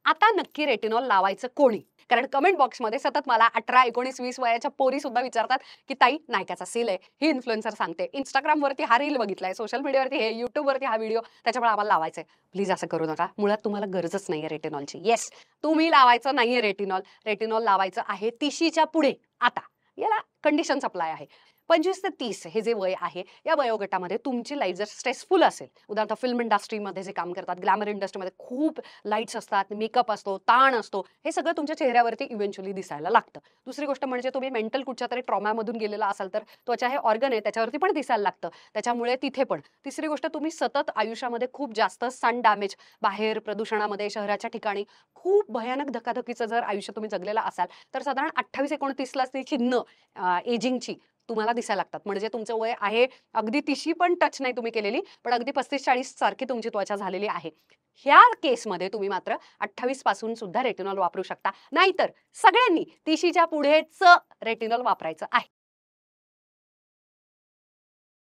आता नक्की रेटिनॉल लावायचं कोणी? कारण कमेंट बॉक्समध्ये सतत मला 18, 19, 20 वयाच्या पोरी सुद्धा विचारतात की ताई नायकाचा सेल आहे, ही इन्फ्लुएन्सर सांगते, Instagramवरती हा रील बघितलाय, सोशल मीडियावरती हे, YouTubeवरती हा व्हिडिओ, त्याच्यामुळे आम्हाला लावायचंय. प्लीज असं करू नका. मुळात तुम्हाला गरजच नाहीये रेटिनॉलची. येस, तुम्ही लावायचं नाहीये रेटिनॉल. रेटिनॉल लावायचं आहे 30च्या पुढे. आता याला कंडिशन अप्लाय आहे. 25 ते 30 हे जे वय आहे, या वयोगटामध्ये तुमची लाईफ जर स्ट्रेसफुल असेल, उदाहरणार्थ फिल्म इंडस्ट्रीमध्ये जे काम करतात, ग्लॅमर इंडस्ट्रीमध्ये खूप लाईट्स असतात, मेकअप असतो, ताण असतो, हे सगळं तुमच्या चेहऱ्यावरती इव्हेंच्युअली दिसायला लागतं. दुसरी गोष्ट म्हणजे तुम्ही मेंटल कुठच्यातरी ट्रॉमामधून गेलेला असाल तर त्वचा हे ऑर्गन आहे, त्याच्यावरती पण दिसायला लागतं. त्याच्यामुळे तिथे पण. तिसरी गोष्ट, तुम्ही सतत आयुष्यामध्ये खूप जास्त सन डॅमेज, बाहेर प्रदूषणामध्ये, शहराच्या ठिकाणी खूप भयानक धकाधकीचं जर आयुष्य तुम्ही जगलेला असाल, तर साधारण 28-29 ती चिन्ह एजिंगची तुम्हाला दिसायला लागतात. म्हणजे तुमचं वय आहे अगदी 30शी पण टच नाही तुम्ही केलेली, पण अगदी 35-40 सारखी तुमची त्वचा झालेली आहे. ह्या केसमध्ये तुम्ही मात्र 28 पासून सुद्धा रेटिनॉल वापरू शकता. नाहीतर सगळ्यांनी 30च्या पुढेच रेटिनॉल वापरायचं आहे.